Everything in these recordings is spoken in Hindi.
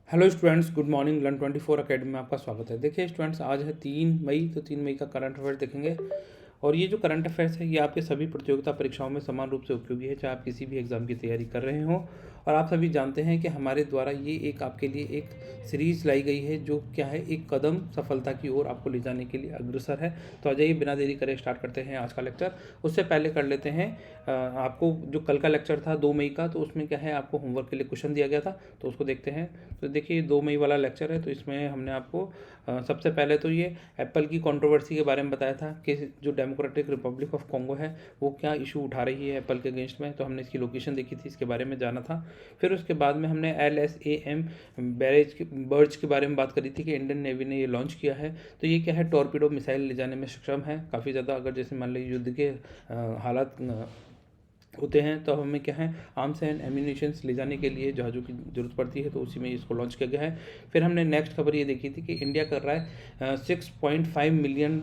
Hello students, good morning. Learn 24 academy में आपका स्वागत है। देखिए स्टूडेंट्स, आज है 3 मई, तो 3 मई का करंट अफेयर्स देखेंगे। और ये जो करंट अफेयर्स है ये आपके सभी प्रतियोगिता परीक्षाओं में समान रूप से उपयोगी है, चाहे आप किसी भी एग्जाम की तैयारी कर रहे हों। और आप सभी जानते हैं कि हमारे द्वारा ये एक आपके लिए एक सीरीज लाई गई है जो क्या है, एक कदम सफलता की ओर आपको ले जाने के लिए अग्रसर है। तो आ जाइए, बिना देरी करे स्टार्ट करते हैं आज का लेक्चर। उससे पहले कर लेते हैं आपको जो कल का लेक्चर था 2 मई का, तो उसमें क्या है, आपको होमवर्क के लिए क्वेश्चन दिया गया था, तो उसको देखते हैं। तो देखिए 2 मई वाला लेक्चर है, तो इसमें हमने आपको सबसे पहले तो ये एप्पल की कंट्रोवर्सी के बारे में बताया था कि जो डेमोक्रेटिक रिपब्लिक ऑफ कॉन्गो है वो क्या इशू उठा रही है एप्पल के अगेंस्ट में, तो हमने इसकी लोकेशन देखी थी, इसके बारे में जाना था। फिर उसके बाद में हमने LSAM बर्ज के बारे में बात करी थी कि इंडियन नेवी ने ये लॉन्च किया है। तो ये क्या है, टॉर्पीडो मिसाइल ले जाने में सक्षम है काफ़ी ज़्यादा। अगर जैसे मान लीजिए युद्ध के हालात होते हैं तो हमें क्या है, आर्म्स एंड एम्यूनिशंस ले जाने के लिए जहाज़ों की ज़रूरत पड़ती है, तो उसी में इसको लॉन्च किया गया है। फिर हमने नेक्स्ट खबर ये देखी थी कि इंडिया कर रहा है 6.5 मिलियन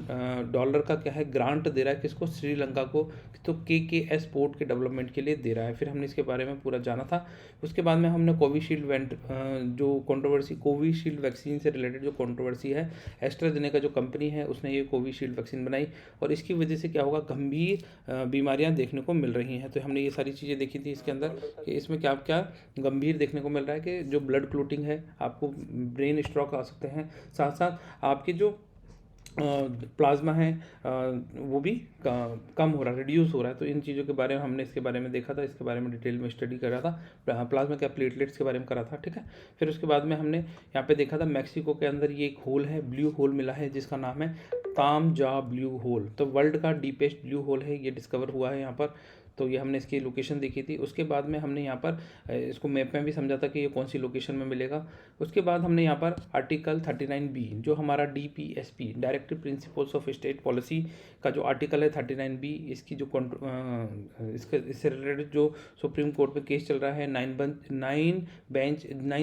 डॉलर का क्या है, ग्रांट दे रहा है किसको, श्रीलंका को। तो KKS पोर्ट के डेवलपमेंट के लिए दे रहा है। फिर हमने इसके बारे में पूरा जाना था। उसके बाद में हमने कोविशील्ड जो कंट्रोवर्सी, कोविशील्ड वैक्सीन से रिलेटेड जो कंट्रोवर्सी है, एस्ट्राजेनेका जो कंपनी है उसने ये कोविशील्ड वैक्सीन बनाई और इसकी वजह से क्या होगा, गंभीर बीमारियां देखने को मिल रही हैं। तो हमने ये सारी चीज़ें देखी थी इसके अंदर कि इसमें क्या क्या गंभीर देखने को मिल रहा है कि जो ब्लड क्लोटिंग है, आपको ब्रेन स्ट्रोक आ सकते हैं, साथ साथ आपके जो प्लाज्मा है वो भी कम हो रहा है, रिड्यूस हो रहा है। तो इन चीज़ों के बारे में हमने इसके बारे में देखा था, इसके बारे में डिटेल में स्टडी करा था, प्लाज्मा क्या प्लेटलेट्स के बारे में करा था, ठीक है। फिर उसके बाद में हमने यहाँ पे देखा था मैक्सिको के अंदर ये एक होल है, ब्लू होल मिला है जिसका नाम है तामजा ब्लू होल। तो वर्ल्ड का डीपेस्ट ब्लू होल है, ये डिस्कवर हुआ है यहाँ पर। तो ये हमने इसकी लोकेशन देखी थी। उसके बाद में हमने यहाँ पर इसको मैप में भी समझा था कि ये कौन सी लोकेशन में मिलेगा। उसके बाद हमने यहाँ पर आर्टिकल 39B जो हमारा DPSP directive principles of state policy का जो आर्टिकल है 39B, इसकी जो इससे रिलेटेड जो सुप्रीम कोर्ट में केस चल रहा है, 9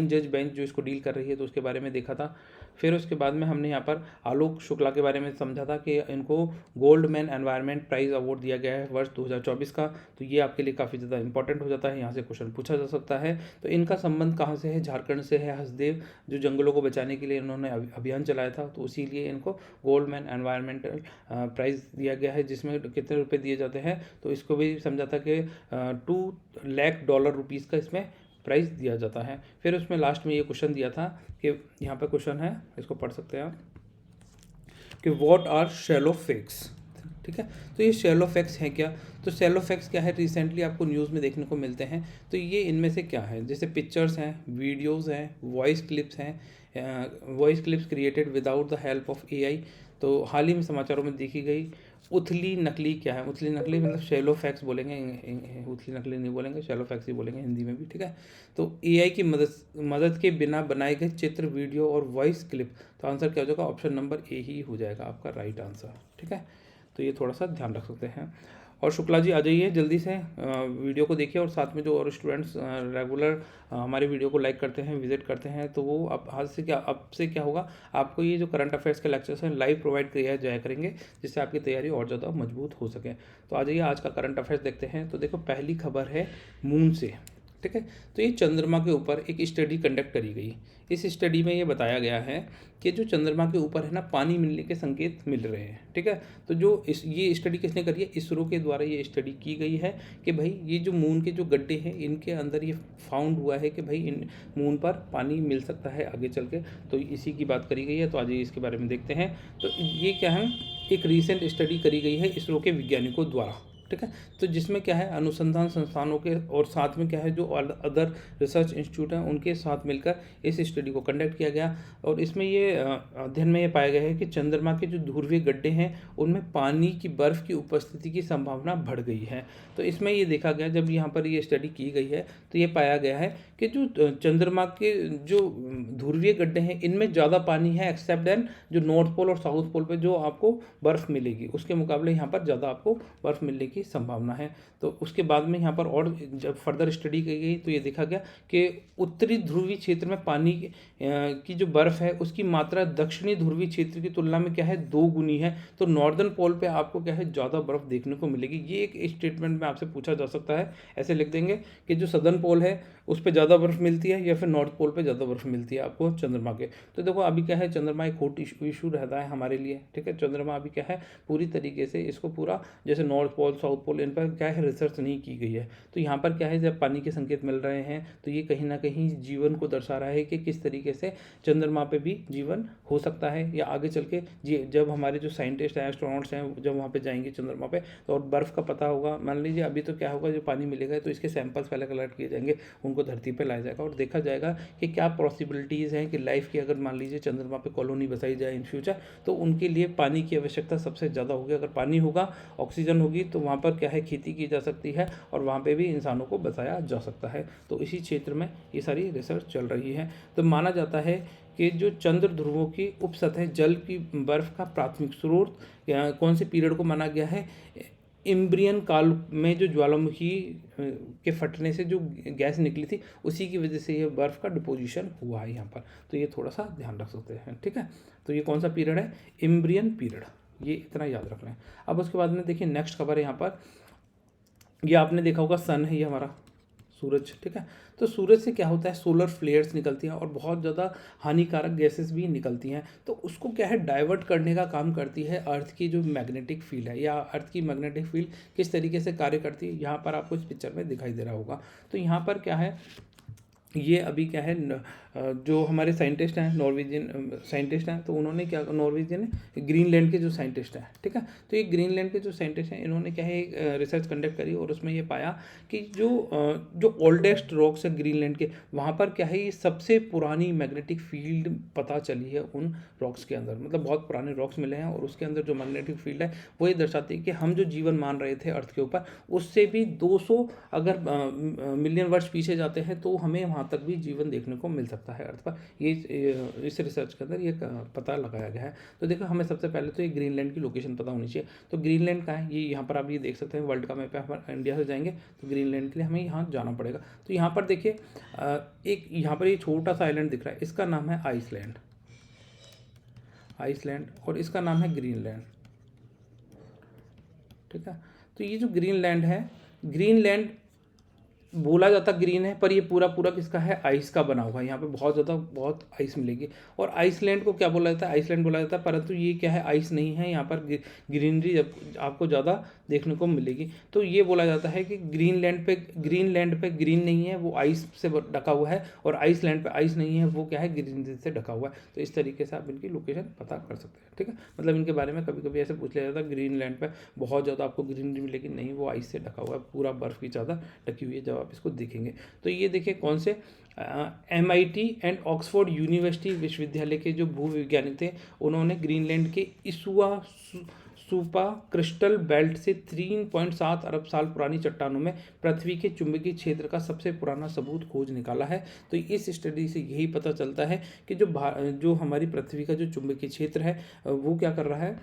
जज बेंच जो इसको डील कर रही है, तो उसके बारे में देखा था। फिर उसके बाद में हमने यहाँ पर आलोक शुक्ला के बारे में समझा था कि इनको गोल्डमैन एनवायरनमेंट प्राइज़ अवार्ड दिया गया है वर्ष 2024 का। तो ये आपके लिए काफ़ी ज़्यादा इंपॉर्टेंट हो जाता है, यहाँ से क्वेश्चन पूछा जा सकता है। तो इनका संबंध कहाँ से है, झारखंड से है। हसदेव जो जंगलों को बचाने के लिए इन्होंने अभियान चलाया था, तो इसीलिए इनको गोल्डमैन एनवायरमेंटल प्राइज़ दिया गया है, जिसमें कितने रुपए दिए जाते हैं। तो इसको भी समझा था कि $2 लाख का इसमें प्राइस दिया जाता है। फिर उसमें लास्ट में ये क्वेश्चन दिया था कि यहाँ पर क्वेश्चन है, इसको पढ़ सकते हैं आप, कि व्हाट आर शैलो फैक्ट्स, ठीक है। तो ये शैलो फैक्ट्स हैं क्या, तो शैलो फैक्ट्स क्या है, रिसेंटली आपको न्यूज़ में देखने को मिलते हैं। तो ये इनमें से क्या है, जैसे पिक्चर्स हैं, वीडियोज़ हैं, वॉइस क्लिप्स हैं, voice clips created without the help of AI। तो हाल ही में समाचारों में देखी गई उथली नकली क्या है, उथली नकली मतलब शैलो फैक्ट्स बोलेंगे, उथली नकली नहीं बोलेंगे, शैलो फैक्ट्स ही बोलेंगे हिंदी में भी, ठीक है। तो AI की मदद के बिना बनाए गए चित्र, वीडियो और वॉइस क्लिप। तो आंसर क्या हो जाएगा, ऑप्शन नंबर A ही हो जाएगा आपका राइट आंसर, ठीक है। तो ये थोड़ा सा ध्यान रख सकते हैं। और शुक्ला जी आ जाइए जल्दी से, वीडियो को देखिए, और साथ में जो और स्टूडेंट्स रेगुलर हमारे वीडियो को लाइक करते हैं, विजिट करते हैं, तो वो अब से क्या होगा, आपको ये जो करंट अफेयर्स के लेक्चर्स हैं लाइव प्रोवाइड किया जाया करेंगे, जिससे आपकी तैयारी और ज़्यादा मजबूत हो सके। तो आ जाइए आज का करंट अफेयर्स देखते हैं। तो देखो पहली खबर है मून से, ठीक है। तो ये चंद्रमा के ऊपर एक स्टडी कंडक्ट करी गई। इस स्टडी में ये बताया गया है कि जो चंद्रमा के ऊपर है ना, पानी मिलने के संकेत मिल रहे हैं, ठीक है। तो जो ये स्टडी किसने करी है, इसरो के द्वारा ये स्टडी की गई है कि भाई ये जो मून के जो गड्ढे हैं इनके अंदर ये फाउंड हुआ है कि भाई इन मून पर पानी मिल सकता है आगे चल के। तो इसी की बात करी गई है। तो आज इसके बारे में देखते हैं। तो ये क्या है, एक रीसेंट स्टडी करी गई है इसरो के वैज्ञानिकों द्वारा, ठीक है। तो जिसमें क्या है, अनुसंधान संस्थानों के और साथ में क्या है जो अदर रिसर्च इंस्टीट्यूट हैं उनके साथ मिलकर इस स्टडी को कंडक्ट किया गया। और इसमें ये अध्ययन में ये पाया गया है कि चंद्रमा के जो ध्रुवीय गड्ढे हैं उनमें पानी की बर्फ़ की उपस्थिति की संभावना बढ़ गई है। तो इसमें ये देखा गया, जब यहाँ पर ये स्टडी की गई है तो ये पाया गया है कि जो चंद्रमा के जो ध्रुवीय गड्ढे हैं इनमें ज़्यादा पानी है एक्सेप्ट देन जो नॉर्थ पोल और साउथ पोल पर जो आपको बर्फ़ मिलेगी, उसके मुकाबले यहाँ पर ज़्यादा आपको बर्फ़ मिलने की की संभावना है। तो उसके बाद में यहाँ पर और जब फर्दर स्टडी की गई तो ये देखा गया कि उत्तरी ध्रुवीय क्षेत्र में पानी की जो बर्फ़ है उसकी मात्रा दक्षिणी ध्रुवीय क्षेत्र की तुलना में क्या है 2 गुनी है। तो नॉर्दर्न पोल पे आपको क्या है ज़्यादा बर्फ़ देखने को मिलेगी। ये एक स्टेटमेंट में आपसे पूछा जा सकता है, ऐसे लिख देंगे कि जो सदर्न पोल है उस पर ज़्यादा बर्फ़ मिलती है या फिर नॉर्थ पोल पे ज़्यादा बर्फ़ मिलती है आपको चंद्रमा के। तो देखो अभी क्या है, चंद्रमा एक हॉट इशू रहता है हमारे लिए, ठीक है। चंद्रमा अभी क्या है पूरी तरीके से इसको पूरा जैसे नॉर्थ पोल साउथ पोल इन पर क्या है रिसर्च नहीं की गई है। तो यहाँ पर क्या है जब पानी के संकेत मिल रहे हैं तो ये कहीं ना कहीं जीवन को दर्शा रहा है कि किस तरीके से चंद्रमा पे भी जीवन हो सकता है, या आगे चल के जब हमारे जो साइंटिस्ट हैं एस्ट्रोनॉट्स हैं जब वहाँ पे जाएंगे चंद्रमा पे तो और बर्फ़ का पता होगा। मान लीजिए अभी तो क्या होगा, जो पानी मिलेगा तो इसके सैंपल्स पहले कलेक्ट किए जाएंगे, उनको धरती पर लाया जाएगा और देखा जाएगा कि क्या पॉसिबिलिटीज़ हैं कि लाइफ की अगर मान लीजिए चंद्रमा पे कॉलोनी बसाई जाए इन फ्यूचर तो उनके लिए पानी की आवश्यकता सबसे ज़्यादा होगी। अगर पानी होगा, ऑक्सीजन होगी तो वहाँ पर क्या है खेती की जा सकती है और वहाँ पे भी इंसानों को बसाया जा सकता है। तो इसी क्षेत्र में ये सारी रिसर्च चल रही है। तो माना जाता है कि जो चंद्र ध्रुवों की उपसतह जल की बर्फ़ का प्राथमिक स्रोत कौन से पीरियड को माना गया है, इम्ब्रियन काल में जो ज्वालामुखी के फटने से जो गैस निकली थी उसी की वजह से ये बर्फ़ का डिपोजिशन हुआ है यहाँ पर। तो ये थोड़ा सा ध्यान रख सकते हैं, ठीक है। तो ये कौन सा पीरियड है, इम्ब्रियन पीरियड, ये इतना याद रख लें। अब उसके बाद में देखिए नेक्स्ट खबर है यहाँ पर, ये आपने देखा होगा सन है ये हमारा सूरज, ठीक है। तो सूरज से क्या होता है, सोलर फ्लेयर्स निकलती हैं और बहुत ज़्यादा हानिकारक गैसेस भी निकलती हैं। तो उसको क्या है डाइवर्ट करने का काम करती है अर्थ की जो मैग्नेटिक फील्ड है, या अर्थ की मैग्नेटिक फील्ड किस तरीके से कार्य करती है यहाँ पर आपको इस पिक्चर में दिखाई दे रहा होगा। तो यहाँ पर क्या है, ये अभी क्या है जो हमारे साइंटिस्ट हैं नॉर्वेजियन साइंटिस्ट हैं, तो उन्होंने क्या, नॉर्वेजियन ग्रीनलैंड के जो साइंटिस्ट हैं, ठीक है। तो ये ग्रीनलैंड के जो साइंटिस्ट हैं इन्होंने क्या है एक रिसर्च कंडक्ट करी और उसमें ये पाया कि जो ओल्डेस्ट रॉक्स है ग्रीनलैंड के, वहाँ पर क्या है ये सबसे पुरानी मैग्नेटिक फील्ड पता चली है उन रॉक्स के अंदर। मतलब बहुत पुराने रॉक्स मिले हैं और उसके अंदर जो मैग्नेटिक फील्ड है वो ये दर्शाती है कि हम जो जीवन मान रहे थे अर्थ के ऊपर उससे भी 200 अगर मिलियन वर्ष पीछे जाते हैं तो हमें वहाँ तक भी जीवन देखने को मिल सकता है अर्थ पर। ये इस रिसर्च के अंदर ये पता लगाया गया है। तो देखो हमें सबसे पहले तो ये ग्रीनलैंड की लोकेशन पता होनी चाहिए। तो ग्रीनलैंड का है ये, यहाँ पर आप ये देख सकते हैं वर्ल्ड का मैप है, हम इंडिया से जाएंगे तो ग्रीनलैंड के लिए हमें यहाँ जाना पड़ेगा। तो यहाँ पर देखिए एक यहाँ पर ये छोटा सा आइलैंड दिख रहा है, इसका नाम है आइसलैंड, आइसलैंड, और इसका नाम है ग्रीनलैंड, ठीक है। तो ये जो ग्रीनलैंड है, ग्रीनलैंड बोला जाता ग्रीन है पर ये पूरा पूरा किसका है, आइस का बना हुआ है। यहाँ पे बहुत आइस मिलेगी। और आइसलैंड को क्या बोला जाता है, आइसलैंड बोला जाता है, परंतु ये क्या है आइस नहीं है, यहाँ पर ग्रीनरी आपको ज़्यादा देखने को मिलेगी। तो ये बोला जाता है कि ग्रीनलैंड पे ग्रीन नहीं है, वो आइस से ढका हुआ है, और आइसलैंड पे आइस नहीं है, वो क्या है ग्रीनरी से ढका हुआ है। तो इस तरीके से आप इनकी लोकेशन पता कर सकते हैं, ठीक है। मतलब इनके बारे में कभी कभी ऐसे पूछ लिया जाता है ग्रीनलैंड पे बहुत ज़्यादा आपको ग्रीनरी मिलेगी, नहीं वो आइस से ढका हुआ है, पूरा बर्फ़ की ज़्यादा ढकी हुई है जब आप इसको देखेंगे। तो ये देखिए कौन से MIT एंड ऑक्सफोर्ड यूनिवर्सिटी विश्वविद्यालय के जो भूवैज्ञानिक थे उन्होंने ग्रीनलैंड के इसुआ सुपा क्रिस्टल बेल्ट से 3.7 अरब साल पुरानी चट्टानों में पृथ्वी के चुंबकीय क्षेत्र का सबसे पुराना सबूत खोज निकाला है। तो इस स्टडी से यही पता चलता है कि जो हमारी पृथ्वी का जो चुंबकीय क्षेत्र है वो क्या कर रहा है,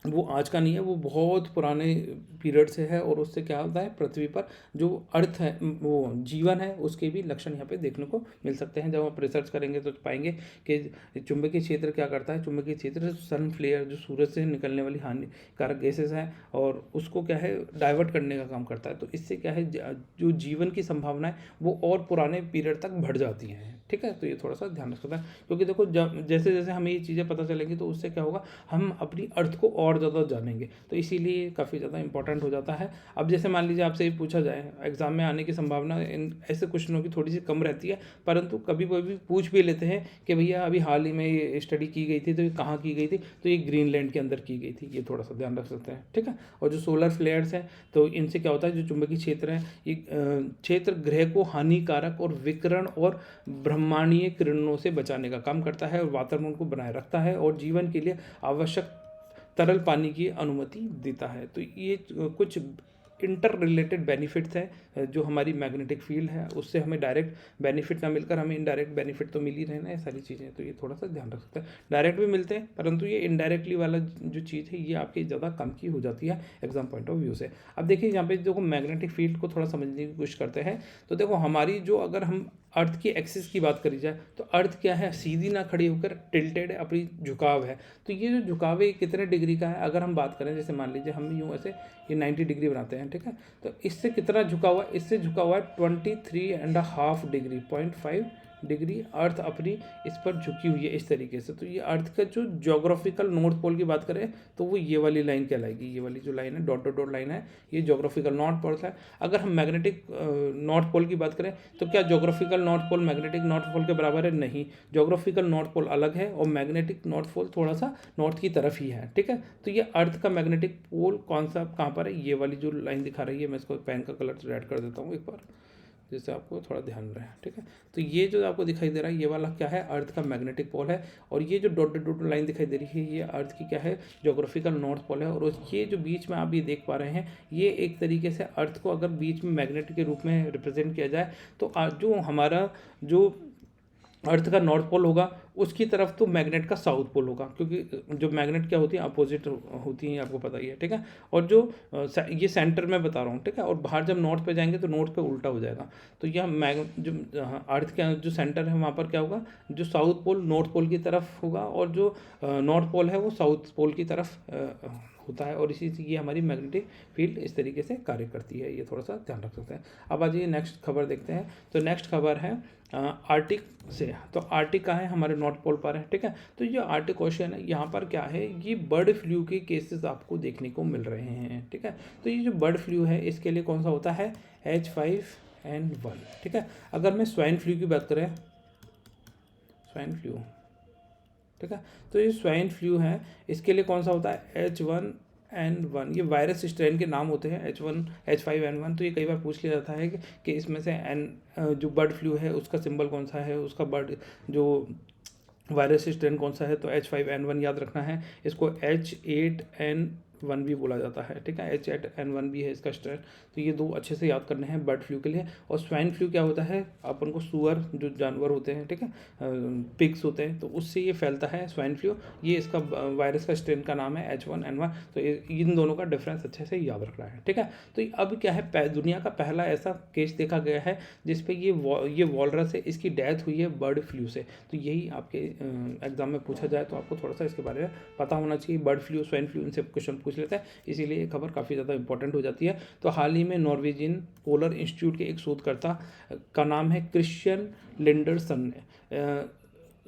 वो आज का नहीं है, वो बहुत पुराने पीरियड से है। और उससे क्या होता है पृथ्वी पर जो अर्थ है वो जीवन है उसके भी लक्षण यहाँ पे देखने को मिल सकते हैं। जब आप रिसर्च करेंगे तो पाएंगे कि चुंबकीय क्षेत्र क्या करता है, चुंबकीय क्षेत्र सन फ्लेयर जो सूरज से निकलने वाली हानिकारक गैसेस हैं और उसको क्या है डाइवर्ट करने का काम करता है। तो इससे क्या है जो जीवन की संभावना है वो और पुराने पीरियड तक बढ़ जाती हैं, ठीक है। तो ये थोड़ा सा ध्यान रखना है क्योंकि देखो जैसे जैसे हमें ये चीज़ें पता चलेंगी तो उससे क्या होगा हम अपनी अर्थ को और ज़्यादा जानेंगे। तो इसीलिए काफ़ी ज़्यादा इंपॉर्टेंट हो जाता है। अब जैसे मान लीजिए आपसे ये पूछा जाए एग्जाम में आने की संभावना इन ऐसे क्वेश्चनों की थोड़ी सी कम रहती है, परंतु कभी कभी पूछ भी लेते हैं कि भैया अभी हाल ही में ये स्टडी की गई थी तो ये कहाँ की गई थी, तो ये ग्रीनलैंड के अंदर की गई थी। ये थोड़ा सा ध्यान रख सकते हैं, ठीक है। और जो सोलर फ्लेयर्स हैं तो इनसे क्या होता है जो चुंबकीय क्षेत्र है ये क्षेत्र ग्रह को हानिकारक और विकिरण और ब्रह्मांडीय किरणों से बचाने का काम करता है और वातावरण को बनाए रखता है और जीवन के लिए आवश्यक तरल पानी की अनुमति देता है। तो ये कुछ इंटर रिलेटेड बेनिफिट्स हैं। जो हमारी मैग्नेटिक फील्ड है उससे हमें डायरेक्ट बेनिफिट ना मिलकर हमें इनडायरेक्ट बेनिफिट तो मिल ही रहे ना, ये सारी चीज़ें, तो ये थोड़ा सा ध्यान रख सकते हैं। डायरेक्ट भी मिलते हैं परंतु ये इनडायरेक्टली वाला जो चीज़ है ये आपकी ज़्यादा कम की हो जाती है एग्जाम पॉइंट ऑफ व्यू से। अब देखिए यहाँ पे देखो मैग्नेटिक फील्ड को थोड़ा समझने की कोशिश करते हैं। तो देखो हमारी जो, अगर हम अर्थ की एक्सिस की बात करी जाए तो अर्थ क्या है, सीधी ना खड़ी होकर टिल्टेड है, अपनी झुकाव है। तो ये जो झुकाव है कितने डिग्री का है, अगर हम बात करें जैसे मान लीजिए हम यूँ ऐसे ये 90 डिग्री बनाते हैं, ठीक है। तो इससे कितना झुका हुआ है, इससे झुका हुआ है 23.5 डिग्री, 0.5 डिग्री अर्थ अपनी इस पर झुकी हुई है इस तरीके से। तो ये अर्थ का जो ज्योग्राफिकल नॉर्थ पोल की बात करें तो वो ये वाली लाइन कहलाएगी, ये वाली जो लाइन है डॉट डॉट डॉट लाइन है ये ज्योग्राफिकल नॉर्थ पोल है। अगर हम मैग्नेटिक नॉर्थ पोल की बात करें तो क्या geographical north pole magnetic north pole के बराबर है? नहीं, ज्योग्राफिकल नॉर्थ पोल अलग है और मैग्नेटिक नॉर्थ पोल थोड़ा सा नॉर्थ की तरफ ही है, ठीक है। तो ये अर्थ का मैग्नेटिक पोल कौन सा कहाँ पर है, ये वाली जो लाइन दिखा रही है, मैं इसको पेन का कलर रेड कर देता हूँ एक बार जिससे आपको थोड़ा ध्यान रहे, ठीक है। तो ये जो आपको दिखाई दे रहा है ये वाला क्या है, अर्थ का मैग्नेटिक पोल है। और ये जो डॉट डॉट लाइन दिखाई दे रही है ये अर्थ की क्या है, ज्योग्राफिकल नॉर्थ पोल है। और ये जो बीच में आप ये देख पा रहे हैं ये एक तरीके से अर्थ को अगर बीच में मैग्नेट के रूप में रिप्रेजेंट किया जाए तो जो हमारा जो अर्थ का नॉर्थ पोल होगा उसकी तरफ तो मैग्नेट का साउथ पोल होगा, क्योंकि जो मैग्नेट क्या होती है अपोजिट होती है, आपको पता ही है, ठीक है। और जो ये सेंटर में बता रहा हूँ, ठीक है। और बाहर जब नॉर्थ पे जाएंगे तो नॉर्थ पे उल्टा हो जाएगा। तो यह जो अर्थ का जो सेंटर है वहाँ पर क्या होगा, जो साउथ पोल नॉर्थ पोल की तरफ होगा और जो नॉर्थ पोल है वो साउथ पोल की तरफ होता है। और इसी से ये हमारी मैग्नेटिक फील्ड इस तरीके से कार्य करती है, ये थोड़ा सा ध्यान रख सकते हैं। अब आ जाइए नेक्स्ट खबर देखते हैं। तो नेक्स्ट खबर है आर्टिक से। तो आर्टिक कहाँ है, हमारे नॉर्थ पोल पर है, ठीक है। तो ये आर्टिक ओशन है, यहाँ पर क्या है, ये बर्ड फ्लू के केसेस आपको देखने को मिल रहे हैं, ठीक है। तो ये जो बर्ड फ्लू है इसके लिए कौन सा होता है, H5N1, ठीक है। अगर मैं स्वाइन फ्लू की बात करें, स्वाइन फ्लू, ठीक है। तो ये स्वाइन फ्लू है इसके लिए कौन सा होता है, H1N1। ये वायरस स्ट्रेन के नाम होते हैं, H5N1। तो ये कई बार पूछ लिया जाता है कि इसमें से जो बर्ड फ्लू है उसका सिंबल कौन सा है, उसका बर्ड जो वायरस स्ट्रेन कौन सा है। तो H5N1 याद रखना है। इसको H8N1 भी बोला जाता है, ठीक है। H8N1 भी है इसका स्ट्रेन। तो ये दो अच्छे से याद करने हैं बर्ड फ्लू के लिए। और स्वाइन फ्लू क्या होता है, अपन को सुअर जो जानवर होते हैं, ठीक है, पिग्स होते हैं, तो उससे ये फैलता है स्वाइन फ्लू। ये इसका वायरस का स्ट्रेन का नाम है H1N1। तो इन दोनों का डिफरेंस अच्छे से याद रखना है, ठीक है। तो अब क्या है, दुनिया का पहला ऐसा केस देखा गया है जिसपे ये वॉलरस है, इसकी डेथ हुई है बर्ड फ्लू से। तो यही आपके एग्जाम में पूछा जाए तो आपको थोड़ा सा इसके बारे में पता होना चाहिए। बर्ड फ्लू, स्वाइन फ्लू, इनसे क्वेश्चन पूछ लेता है, इसीलिए ये खबर काफ़ी ज़्यादा इंपॉर्टेंट हो जाती है। तो हाल ही में नॉर्वेजियन पोलर इंस्टीट्यूट के एक शोधकर्ता का नाम है क्रिश्चियन लिंडरसन ने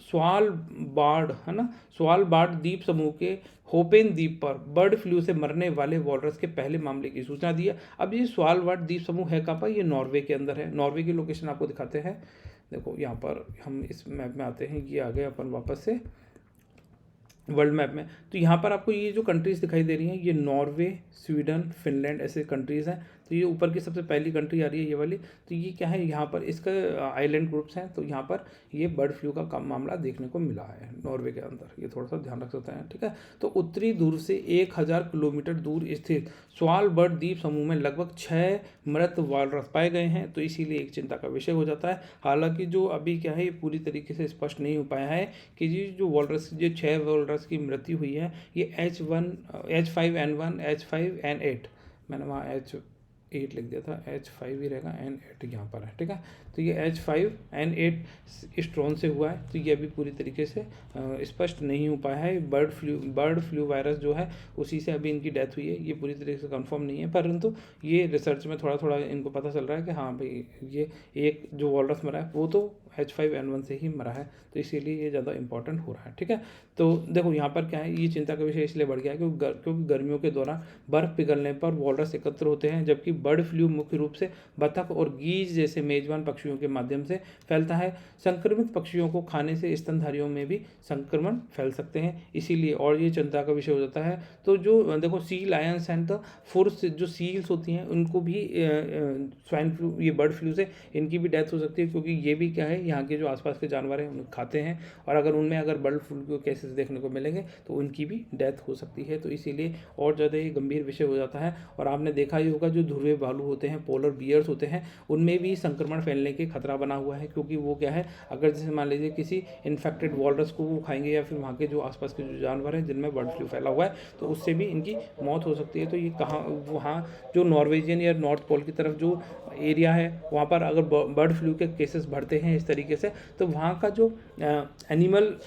स्वालबार्ड, है ना, स्वालबार्ड द्वीप समूह के होपेन द्वीप पर बर्ड फ्लू से मरने वाले वॉलरस के पहले मामले की सूचना दी है। अब ये स्वालबार्ड द्वीप समूह है कहाँ पर, ये नॉर्वे के अंदर है। नॉर्वे की लोकेशन आपको दिखाते हैं, देखो यहाँ पर हम इस मैप में आते हैं, ये आ गए अपन वापस से वर्ल्ड मैप में। तो यहाँ पर आपको ये जो कंट्रीज़ दिखाई दे रही हैं ये नॉर्वे, स्वीडन, फिनलैंड ऐसे कंट्रीज़ हैं। तो ये ऊपर की सबसे पहली कंट्री आ रही है ये वाली। तो ये क्या है, यहाँ पर इसका आइलैंड ग्रुप्स हैं। तो यहाँ पर ये बर्ड फ्लू का कम मामला देखने को मिला है नॉर्वे के अंदर, ये थोड़ा सा ध्यान रख सकते हैं, ठीक है। तो उत्तरी ध्रुव से 1000 किलोमीटर दूर स्थित स्वालबार्ड द्वीप समूह में लगभग 6 मृत वॉलरस पाए गए हैं। तो इसीलिए एक चिंता का विषय हो जाता है। हालांकि जो अभी क्या है ये पूरी तरीके से स्पष्ट नहीं हो पाया है कि ये जो वॉलरस, जो 6 वॉलरस की मृत्यु हुई है ये H5N1, H5N8, मैंने वहाँ H8 लिख दिया था, H5 ही रहेगा, N8 यहाँ पर है, ठीक है। तो ये H5N8 स्ट्रॉन से हुआ है। तो ये अभी पूरी तरीके से स्पष्ट नहीं हो पाया है। बर्ड फ्लू वायरस जो है उसी से अभी इनकी डेथ हुई है, ये पूरी तरीके से कंफर्म नहीं है। परंतु ये रिसर्च में थोड़ा थोड़ा इनको पता चल रहा है कि हाँ भाई ये एक जो वॉलरस मरा है वो तो H5N1 से ही मरा है। तो इसीलिए ये ज़्यादा इंपॉर्टेंट हो रहा है, ठीक है। तो देखो यहाँ पर क्या है, ये चिंता का विषय इसलिए बढ़ गया है क्योंकि गर्मियों के दौरान बर्फ़ पिघलने पर वॉलरस एकत्र होते हैं, जबकि बर्ड फ्लू मुख्य रूप से बतख और गीज जैसे मेजबान पक्षियों के माध्यम से फैलता है। संक्रमित पक्षियों को खाने से स्तनधारियों में भी संक्रमण फैल सकते हैं, इसीलिए और ये चिंता का विषय हो जाता है। तो जो देखो सी लायंस एंड द फुर्स जो सील्स होती हैं उनको भी स्वाइन फ्लू, ये बर्ड फ्लू से इनकी भी डेथ हो सकती है, क्योंकि ये भी क्या है यहाँ के जो आसपास के जानवर हैं उन्हें खाते हैं। और अगर उनमें अगर बर्ड फ्लू के केसेस देखने को मिलेंगे तो उनकी भी डेथ हो सकती है। तो इसीलिए और ज़्यादा ये गंभीर विषय हो जाता है। और आपने देखा ही होगा जो ध्रुवीय भूरे भालू होते हैं, पोलर बियर्स होते हैं, उनमें भी संक्रमण फैलने के खतरा बना हुआ है, क्योंकि वो क्या है, अगर जैसे मान लीजिए किसी इन्फेक्टेड वॉलरस को वो खाएंगे या फिर वहाँ के जो आसपास के जो जानवर हैं जिनमें बर्ड फ्लू फैला हुआ है, तो उससे भी इनकी मौत हो सकती है। तो ये कहाँ, वहाँ जो नॉर्वेजियन या नॉर्थ पोल की तरफ जो एरिया है, वहाँ पर अगर बर्ड फ्लू के केसेस बढ़ते हैं इस तरीके से, तो वहाँ का जो एनिमल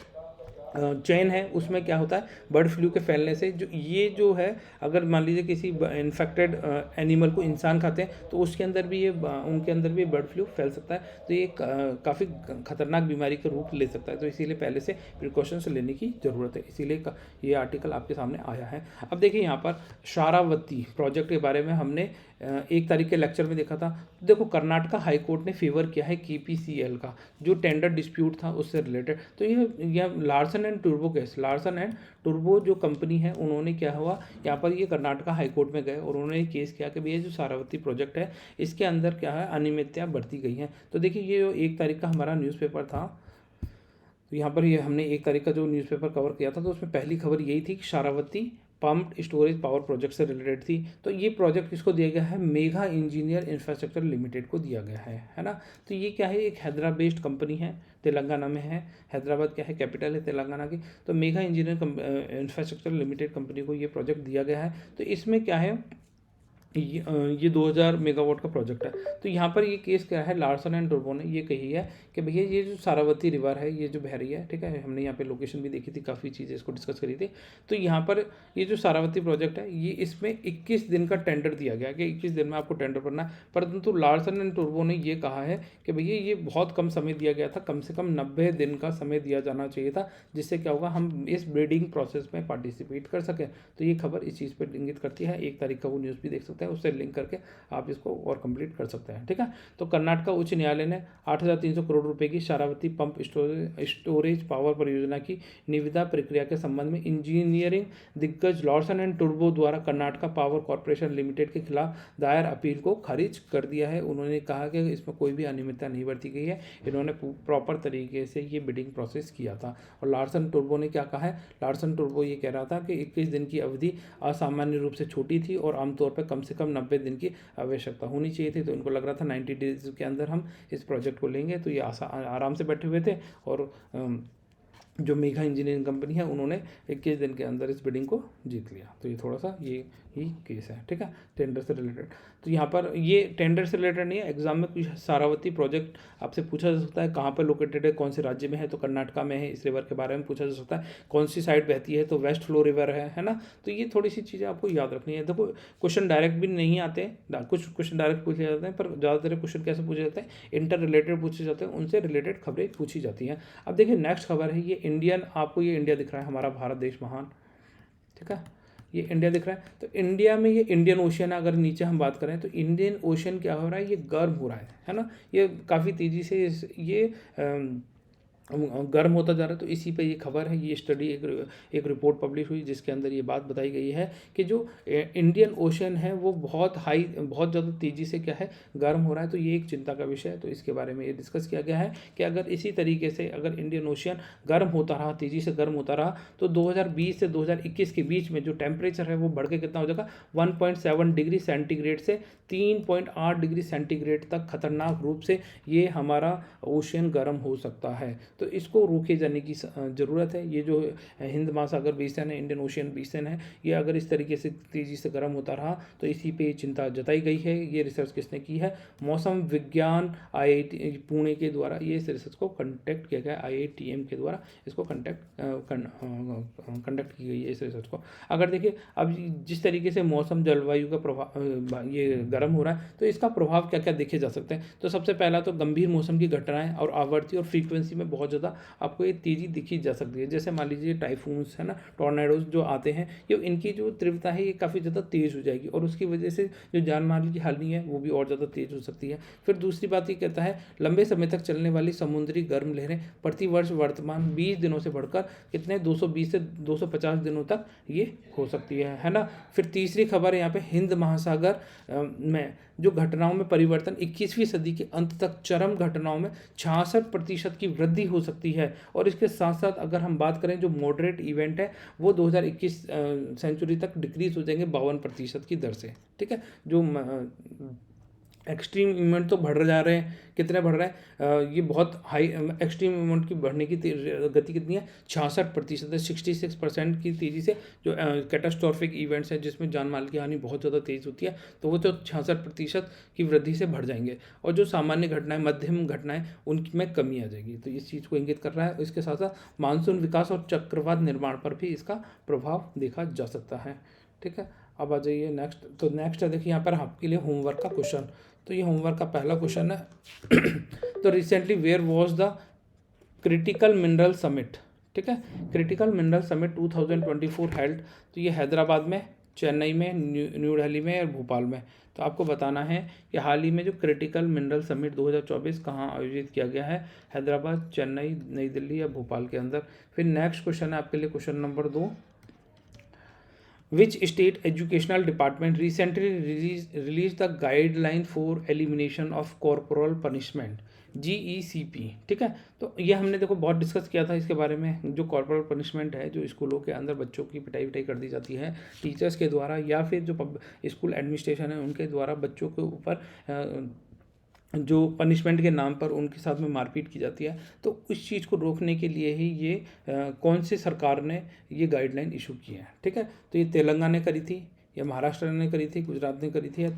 चेन है उसमें क्या होता है, बर्ड फ्लू के फैलने से जो है, अगर मान लीजिए किसी इन्फेक्टेड एनिमल को इंसान खाते हैं तो उसके अंदर भी उनके अंदर भी बर्ड फ्लू फैल सकता है। तो ये काफ़ी खतरनाक बीमारी का रूप ले सकता है। तो इसीलिए पहले से प्रिकॉशंस लेने की ज़रूरत है, इसीलिए ये आर्टिकल आपके सामने आया है। अब देखिए यहाँ पर शारावती प्रोजेक्ट के बारे में हमने 1 तारीख के लेक्चर में देखा था। देखो, कर्नाटका हाई कोर्ट ने फेवर किया है KPCL का, जो टेंडर डिस्प्यूट था उससे रिलेटेड। तो ये Larsen and टुर्बो case, Larsen and टुर्बो जो कंपनी है, उन्होंने क्या हुआ, यहाँ पर ये कर्नाटका हाई कोर्ट में गए और उन्होंने केस किया कि भैया जो शारावती प्रोजेक्ट है इसके अंदर क्या है, अनियमितताएं बरती गई हैं। तो देखिए, ये जो 1 तारीख का हमारा न्यूज़पेपर था, तो यहाँ पर ये हमने 1 तारीख का जो न्यूज़पेपर कवर किया था, तो उसमें पहली खबर यही थी कि Sharavati pumped storage power project से रिलेटेड थी। तो ये प्रोजेक्ट किसको दिया गया है, मेघा इंजीनियर इंफ्रास्ट्रक्चर लिमिटेड को दिया गया है ना। तो ये क्या है, एक हैदराबाद बेस्ड कंपनी है, तेलंगाना में है। हैदराबाद क्या है, कैपिटल है तेलंगाना की। तो Megha engineer infrastructure limited company को ये प्रोजेक्ट दिया गया है। तो इसमें क्या है, ये 2000 मेगावाट का प्रोजेक्ट है। तो यहाँ पर ये केस क्या है, लार्सन एंड टुर्बो ने ये कही है कि भैया ये जो शारावती रिवर है, ये जो बह रही है, ठीक है, हमने यहाँ पे लोकेशन भी देखी थी, काफ़ी चीज़ें इसको डिस्कस करी थी। तो यहाँ पर ये जो शारावती प्रोजेक्ट है, ये इसमें 21 दिन का टेंडर दिया गया कि 21 दिन में आपको टेंडर भरना है। परंतु लार्सन एंड टुर्बो ने ये कहा है कि भैया ये बहुत कम समय दिया गया था, कम से कम 90 दिन का समय दिया जाना चाहिए था, जिससे क्या होगा, हम इस ब्रीडिंग प्रोसेस में पार्टिसिपेट कर सकें। तो ये खबर इस चीज़ पर इंगित करती है। 1 तारीख का वो न्यूज़ भी देख सकते हैं, उससे लिंक करके आप इसको और कंप्लीट कर सकते हैं, ठीक है। तो कर्नाटका उच्च न्यायालय ने 8,300 करोड़ रुपए की शारावती पंप स्टोरेज पावर परियोजना की निविदा प्रक्रिया के संबंध में इंजीनियरिंग दिग्गज लार्सन एंड टुर्बो द्वारा कर्नाटका पावर कॉर्पोरेशन लिमिटेड के खिलाफ दायर अपील को खारिज कर दिया है। उन्होंने कहा कि इसमें कोई भी अनियमितता नहीं बरती गई है, इन्होंने प्रॉपर तरीके से ये बिडिंग प्रोसेस किया था। और लार्सन टुर्बो ने क्या कहा है, लार्सन टुर्बो ये कह रहा था कि 21 दिन की अवधि असामान्य रूप से छोटी थी और आमतौर पर कम से कम 90 दिन की आवश्यकता होनी चाहिए थी। तो इनको लग रहा था 90 डेज के अंदर हम इस प्रोजेक्ट को लेंगे। तो ये आराम से बैठे हुए थे और जो मेघा इंजीनियरिंग कंपनी है, उन्होंने 21 दिन के अंदर इस बिडिंग को जीत लिया। तो ये थोड़ा सा ये ही केस है, ठीक है, टेंडर से रिलेटेड। तो यहाँ पर ये टेंडर से रिलेटेड नहीं है, एग्जाम में कुछ शारावती प्रोजेक्ट आपसे पूछा जा सकता है, कहाँ पर लोकेटेड है, कौन से राज्य में है, तो कर्नाटका में है। इस रिवर के बारे में पूछा जा सकता है, कौन सी साइड बहती है, तो वेस्ट फ्लो रिवर है ना। तो ये थोड़ी सी चीज़ें आपको याद रखनी है। देखो, क्वेश्चन डायरेक्ट भी नहीं आते, कुछ क्वेश्चन डायरेक्ट पूछे जाते हैं, पर ज़्यादातर क्वेश्चन कैसे पूछे जाते हैं, इंटर रिलेटेड पूछे जाते हैं, उनसे रिलेटेड खबरें पूछी जाती हैं। अब देखिए नेक्स्ट खबर है, ये इंडियन, आपको ये इंडिया दिख रहा है, हमारा भारत देश महान, ठीक है, ये इंडिया दिख रहा है। तो इंडिया में ये इंडियन ओशियन, अगर नीचे हम बात करें तो इंडियन ओशियन क्या हो रहा है, ये गर्म हो रहा है ना। ये काफ़ी तेज़ी से ये गर्म होता जा रहा है। तो इसी पे ये खबर है, ये स्टडी एक रिपोर्ट पब्लिश हुई जिसके अंदर ये बात बताई गई है कि जो इंडियन ओशन है वो बहुत ज़्यादा तेज़ी से क्या है, गर्म हो रहा है। तो ये एक चिंता का विषय है। तो इसके बारे में ये डिस्कस किया गया है कि अगर इसी तरीके से अगर इंडियन ओशियन गर्म होता रहा, तेज़ी से गर्म होता रहा, तो 2020 से 2021 के बीच में जो टेम्परेचर है वो बढ़ के कितना हो जाएगा, 1.7 डिग्री सेंटीग्रेड से 3.8 डिग्री सेंटीग्रेड तक खतरनाक रूप से ये हमारा ओशियन गर्म हो सकता है। तो इसको रोके जाने की ज़रूरत है। ये जो हिंद महासागर बेसिन है, इंडियन ओशियन बेसिन है, ये अगर इस तरीके से तेज़ी से गर्म होता रहा तो इसी पे चिंता जताई गई है। ये रिसर्च किसने की है, मौसम विज्ञान IIT पुणे के द्वारा ये इस रिसर्च को कंडक्ट किया गया, IITM के द्वारा इसको कंडक्ट की गई है इस रिसर्च को। अगर देखिए अब जिस तरीके से मौसम जलवायु का प्रभाव ये गर्म हो रहा है, तो इसका प्रभाव क्या क्या देखे जा सकते हैं। तो सबसे पहला तो गंभीर मौसम की घटनाएं और आवृत्ति और फ्रीक्वेंसी में बहुत ज़्यादा आपको ये तेज़ी दिखी जा सकती है। जैसे मान लीजिए टाइफून्स है ना, टॉर्नेडोज जो आते हैं, ये इनकी जो तीव्रता है ये काफ़ी ज़्यादा तेज़ हो जाएगी और उसकी वजह से जो जान माल की हानि है वो भी और ज़्यादा तेज़ हो सकती है। फिर दूसरी बात ये कहता है, लंबे समय तक चलने वाली समुद्री गर्म लहरें प्रति वर्ष वर्तमान 20 दिनों से बढ़कर कितने 220 से 250 दिनों तक ये हो सकती है ना। फिर तीसरी खबर है यहाँ पे, हिंद महासागर में जो घटनाओं में परिवर्तन 21वीं सदी के अंत तक चरम घटनाओं में 66% की वृद्धि हो सकती है। और इसके साथ साथ अगर हम बात करें जो मॉडरेट इवेंट है वो 2021 सेंचुरी तक डिक्रीज हो जाएंगे 52% की दर से। ठीक है, जो एक्सट्रीम इवेंट तो बढ़ जा रहे हैं, कितने बढ़ रहे हैं, ये बहुत हाई एक्सट्रीम इवेंट की बढ़ने की गति कितनी है, 66% है, 66% की तेज़ी से जो कैटास्ट्रॉफिक इवेंट्स हैं जिसमें जान माल की हानि बहुत ज़्यादा तेज़ होती है तो वो तो 66% की वृद्धि से बढ़ जाएंगे। और जो सामान्य घटनाएं, मध्यम घटनाएं, उनमें कमी आ जाएगी। तो इस चीज़ को इंगित कर रहा है। इसके साथ साथ मानसून विकास और चक्रवात निर्माण पर भी इसका प्रभाव देखा जा सकता है। ठीक है, अब आ जाइए नेक्स्ट। तो नेक्स्ट है, देखिए यहाँ पर आपके लिए होमवर्क का क्वेश्चन। तो ये होमवर्क का पहला क्वेश्चन है तो recently where was the critical mineral summit. ठीक है, क्रिटिकल मिनरल समिट 2024 हेल्ड। तो ये हैदराबाद में, चेन्नई में, न्यू दिल्ली में और भोपाल में। तो आपको बताना है कि हाल ही में जो क्रिटिकल मिनरल समिट 2024 कहाँ आयोजित किया गया है, हैदराबाद, चेन्नई, नई दिल्ली या भोपाल के अंदर। फिर नेक्स्ट क्वेश्चन है आपके लिए question number 2, Which state educational department recently released the guideline for elimination of corporal punishment, GECP। ठीक है, तो ये हमने देखो बहुत डिस्कस किया था इसके बारे में। जो कॉर्पोरल पनिशमेंट है, जो स्कूलों के अंदर बच्चों की पिटाई विटाई कर दी जाती है टीचर्स के द्वारा या फिर जो स्कूल एडमिनिस्ट्रेशन है उनके द्वारा बच्चों के ऊपर जो पनिशमेंट के नाम पर उनके साथ में मारपीट की जाती है, तो उस चीज़ को रोकने के लिए ही ये कौन सी सरकार ने ये गाइडलाइन इशू की है। ठीक है, तो ये तेलंगाना ने करी थी या महाराष्ट्र ने करी थी, गुजरात ने करी थी या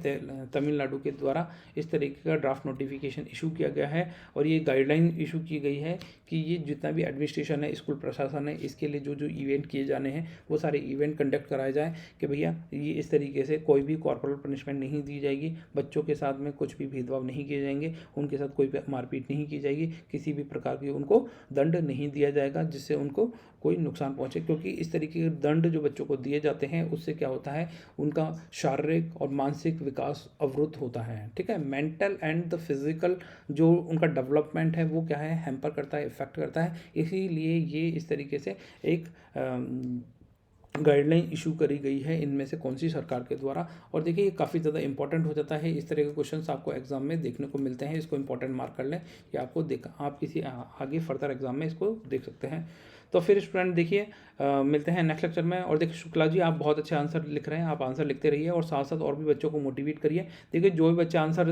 तमिलनाडु के द्वारा इस तरीके का ड्राफ्ट नोटिफिकेशन इशू किया गया है। और ये गाइडलाइन इशू की गई है कि ये जितना भी एडमिनिस्ट्रेशन है, स्कूल प्रशासन है, इसके लिए जो जो इवेंट किए जाने हैं वो सारे इवेंट कंडक्ट कराए जाए कि भैया ये इस तरीके से कोई भी कॉर्पोरल पनिशमेंट नहीं दी जाएगी, बच्चों के साथ में कुछ भी भेदभाव नहीं किए जाएंगे, उनके साथ कोई मारपीट नहीं की जाएगी, किसी भी प्रकार की उनको दंड नहीं दिया जाएगा जिससे उनको कोई नुकसान पहुंचे। क्योंकि इस तरीके के दंड जो बच्चों को दिए जाते हैं उससे क्या होता है, उनका शारीरिक और मानसिक विकास अवरुद्ध होता है। ठीक है, मेंटल एंड द फिजिकल जो उनका डेवलपमेंट है वो क्या है, हैम्पर करता है, इफेक्ट करता है। इसीलिए ये इस तरीके से एक गाइडलाइन इशू करी गई है, इनमें से कौन सी सरकार के द्वारा। और देखिए ये काफ़ी ज़्यादा इंपॉर्टेंट हो जाता है, इस तरह के क्वेश्चंस आपको एग्जाम में देखने को मिलते हैं। इसको इंपॉर्टेंट मार्क कर लें, ये आपको आप किसी आगे फर्दर एग्जाम में इसको देख सकते हैं। तो फिर स्टूडेंट देखिए मिलते हैं नेक्स्ट लेक्चर में। और देखिए शुक्ला जी, आप बहुत अच्छे आंसर लिख रहे हैं, आप आंसर लिखते रहिए और साथ साथ और भी बच्चों को मोटिवेट करिए। देखिए जो भी बच्चे आंसर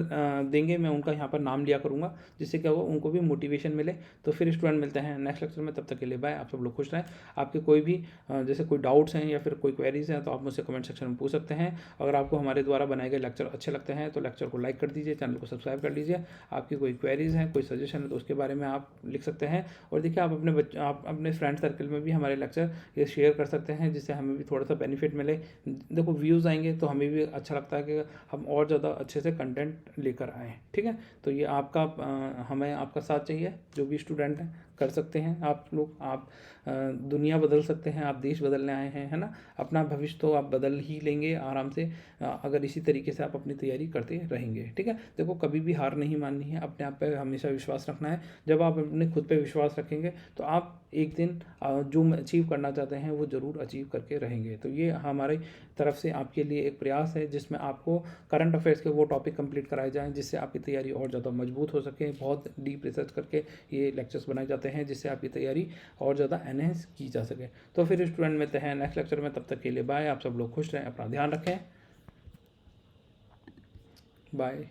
देंगे मैं उनका यहाँ पर नाम लिया करूँगा, जिससे क्या होगा उनको भी मोटिवेशन मिले। तो फिर स्टूडेंट मिलते हैं नेक्स्ट लेक्चर में, तब तक के लिए बाय। आप सब लोग खुश रहें। आपके कोई भी जैसे कोई डाउट्स हैं या फिर कोई क्वेरीज हैं तो आप मुझसे कमेंट सेक्शन में पूछ सकते हैं। अगर आपको हमारे द्वारा बनाए गए लेक्चर अच्छे लगते हैं तो लेक्चर को लाइक कर दीजिए, चैनल को सब्सक्राइब कर लीजिए। आपकी कोई क्वेरीज हैं, कोई सजेशन है तो उसके बारे में आप लिख सकते हैं। और देखिए आप अपने फ्रेंड सर्कल में भी हमारे लेक्चर ये शेयर कर सकते हैं, जिससे हमें भी थोड़ा सा बेनिफिट मिले। देखो व्यूज़ आएंगे तो हमें भी अच्छा लगता है कि हम और ज़्यादा अच्छे से कंटेंट लेकर आएँ। ठीक है, तो ये हमें आपका साथ चाहिए। जो भी स्टूडेंट हैं कर सकते हैं आप लोग, आप दुनिया बदल सकते हैं, आप देश बदलने आए हैं, है ना। अपना भविष्य तो आप बदल ही लेंगे आराम से अगर इसी तरीके से आप अपनी तैयारी करते रहेंगे। ठीक है, देखो कभी भी हार नहीं माननी है, अपने आप पे हमेशा विश्वास रखना है। जब आप अपने खुद पे विश्वास रखेंगे तो आप एक दिन जो अचीव करना चाहते हैं वो ज़रूर अचीव करके रहेंगे। तो ये हमारी तरफ से आपके लिए एक प्रयास है जिसमें आपको करंट अफेयर्स के वो टॉपिक कंप्लीट कराए जाएँ जिससे आपकी तैयारी और ज़्यादा मजबूत हो सके। बहुत डीप रिसर्च करके ये लेक्चर्स बनाए जाते हैं जिससे आपकी तैयारी और ज़्यादा एनहेंस की जा सके। तो फिर स्टूडेंट मिलते हैं नेक्स्ट लेक्चर में, तब तक के लिए बाय। आप सब लोग खुश रहें, अपना ध्यान रखें, बाय।